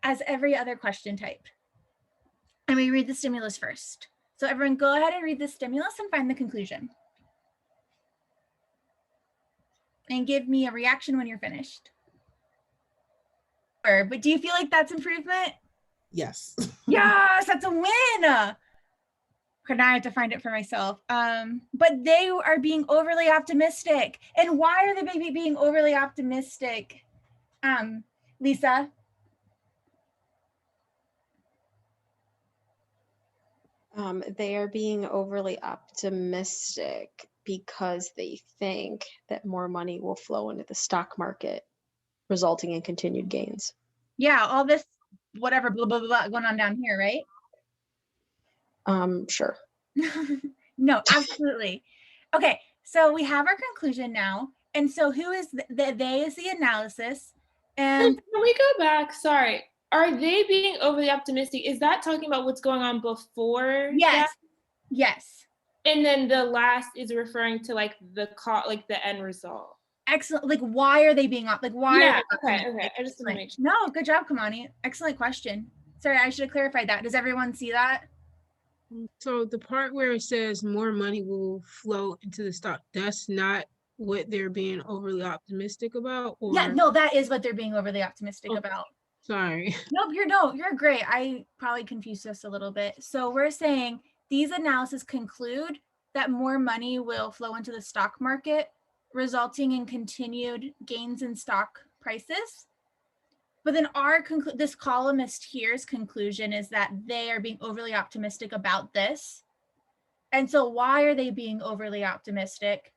as every other question type. And we read the stimulus first. So everyone go ahead and read the stimulus and find the conclusion. And give me a reaction when you're finished. But do you feel like that's improvement? Yes. Yes, that's a win. Okay, now I have to find it for myself. But they are being overly optimistic. And why are they being overly optimistic? Lisa? They are being overly optimistic because they think that more money will flow into the stock market, resulting in continued gains. Yeah, all this whatever blah blah blah going on down here, right? Sure. No, absolutely. Okay, so we have our conclusion now. And so who is they is the analysis. And can we go back? Sorry. Are they being overly optimistic? Is that talking about what's going on before? Yes. that? Yes. And then the last is referring to like the end result. Excellent. Like, why are they being like? Why? Yeah. Okay. I just want to make sure. No, good job, Kamani. Excellent question. Sorry, I should have clarified that. Does everyone see that? So the part where it says more money will flow into the stock, that's not what they're being overly optimistic about? Or... Yeah, no, that is what they're being overly optimistic about. Sorry. Nope, you're great. I probably confused us a little bit. So we're saying these analyses conclude that more money will flow into the stock market, resulting in continued gains in stock prices. But then this columnist here's conclusion is that they are being overly optimistic about this. And so why are they being overly optimistic?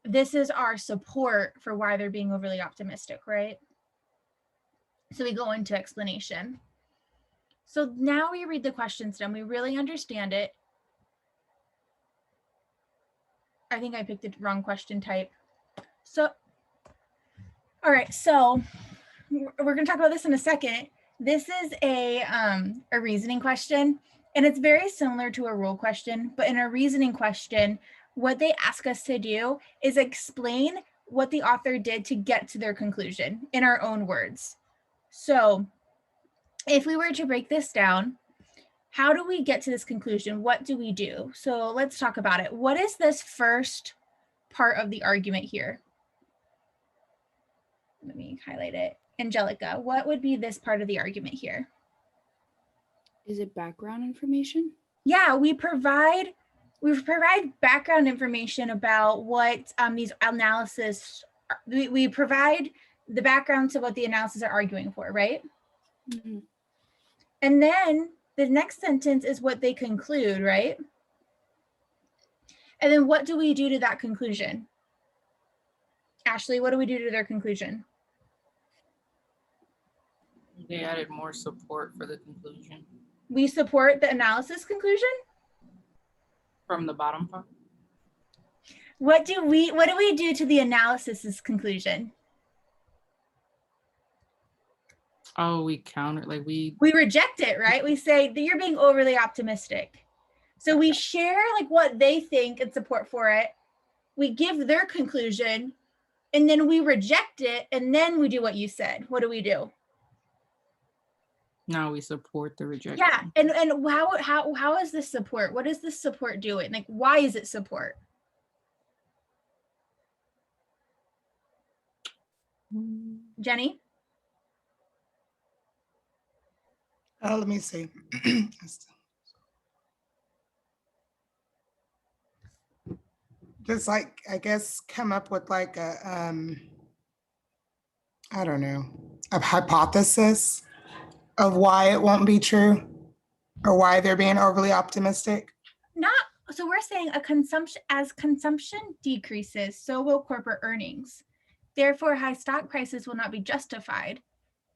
This is our support for why they're being overly optimistic, right? So we go into explanation. So now we read the question stem, we really understand it. I think I picked the wrong question type. So, all right, so we're gonna talk about this in a second. This is a reasoning question, and it's very similar to a rule question, but in a reasoning question, what they ask us to do is explain what the author did to get to their conclusion in our own words. So if we were to break this down, how do we get to this conclusion? What do we do? So let's talk about it. What is this first part of the argument here? Let me highlight it. Angelica, what would be this part of the argument here? Is it background information? Yeah, we provide background information about what these analysis, we provide the background to what the analysis are arguing for, right? Mm-hmm. And then the next sentence is what they conclude, right? And then what do we do to that conclusion? Ashley, what do we do to their conclusion? They added more support for the conclusion. We support the analysis conclusion? From the bottom part? What do we do to the analysis's conclusion? Oh, we counter, like we reject it, right? We say that you're being overly optimistic. So we share like what they think and support for it. We give their conclusion, and then we reject it, and then we do what you said. What do? Now we support the rejection. Yeah, and how is this support? What is this support doing? Like, why is it support? Jenny? Let me see. Just like, I guess, come up with like a, I don't know, a hypothesis of why it won't be true or why they're being overly optimistic. So we're saying as consumption decreases, so will corporate earnings. Therefore, high stock prices will not be justified.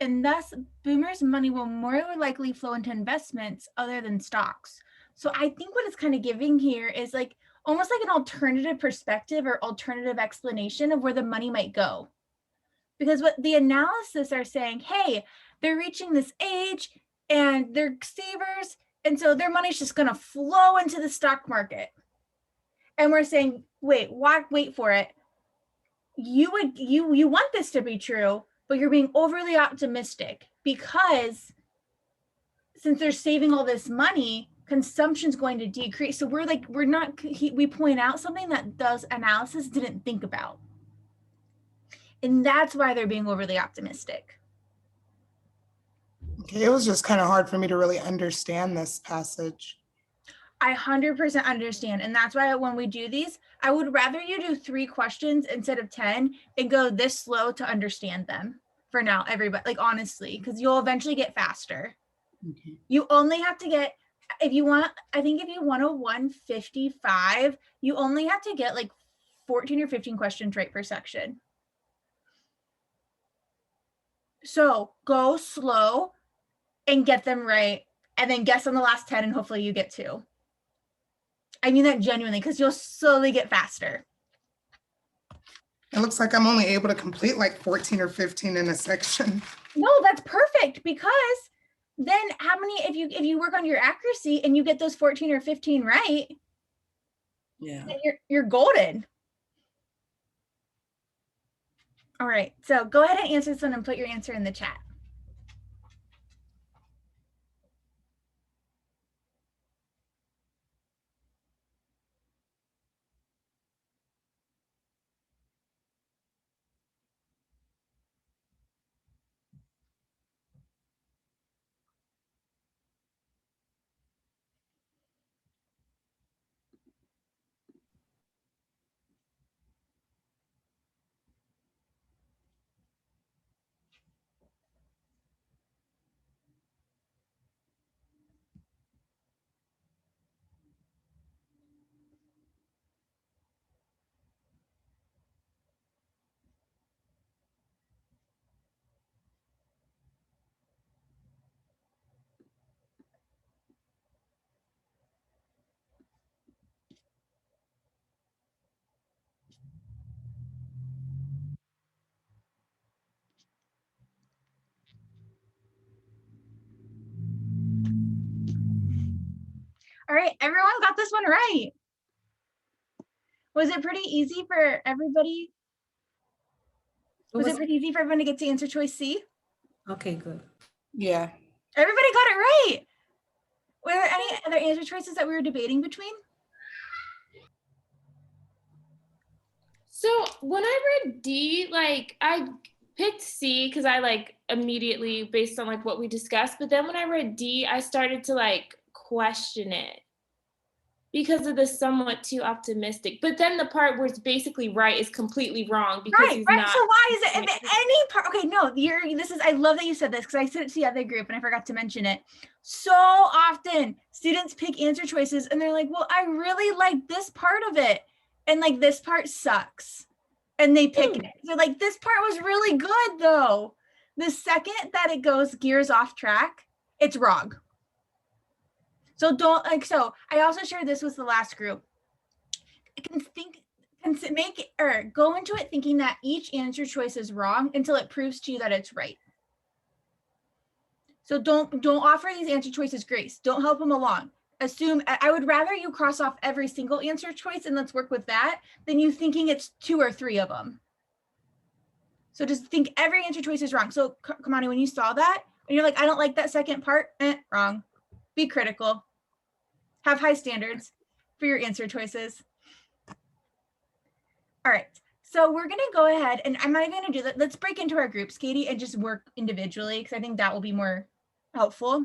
And thus, boomers' money will more likely flow into investments other than stocks. So I think what it's kind of giving here is like almost like an alternative perspective or alternative explanation of where the money might go. Because what the analysis are saying, hey, they're reaching this age and they're savers, and so their money's just going to flow into the stock market. And we're saying, wait for it. You want this to be true, but you're being overly optimistic. because since they're saving all this money, consumption's going to decrease. So we point out something that those analysis didn't think about. And that's why they're being overly optimistic. Okay, it was just kind of hard for me to really understand this passage. I 100% understand. And that's why when we do these, I would rather you do 3 questions instead of 10 and go this slow to understand them for now, everybody, like honestly, because you'll eventually get faster. Okay. You only have to get, if you want a 155, you only have to get like 14 or 15 questions right per section. So go slow and get them right, and then guess on the last 10 and hopefully you get 2. I mean that genuinely, because you'll slowly get faster. It looks like I'm only able to complete like 14 or 15 in a section. No, that's perfect, because then how many, if you work on your accuracy and you get those 14 or 15 right, Yeah. then you're golden. All right, so go ahead and answer this one and put your answer in the chat. All right, everyone got this one right. Was it pretty easy for everybody? Was it pretty easy for everyone to get to answer choice C? Okay, good. Yeah. Everybody got it right. Were there any other answer choices that we were debating between? So when I read D, like I picked C because I like immediately based on like what we discussed. But then when I read D, I started to like question it because of the somewhat too optimistic. But then the part where it's basically right is completely wrong because he's not. So why is it if any part? Okay, no, I love that you said this because I said it to the other group and I forgot to mention it. So often students pick answer choices and they're like, well, I really like this part of it. And like this part sucks. And they pick it. They're like, this part was really good though. The second that it goes gears off track, it's wrong. So don't like, so I also shared this with the last group. Go into it thinking that each answer choice is wrong until it proves to you that it's right. So don't offer these answer choices grace. Don't help them along. I would rather you cross off every single answer choice and let's work with that than you thinking it's 2 or 3 of them. So just think every answer choice is wrong. So Kamani, when you saw that and you're like, I don't like that second part, wrong. Be critical. Have high standards for your answer choices. All right, so we're gonna go ahead and I'm not gonna do that. Let's break into our groups, Katie, and just work individually because I think that will be more helpful.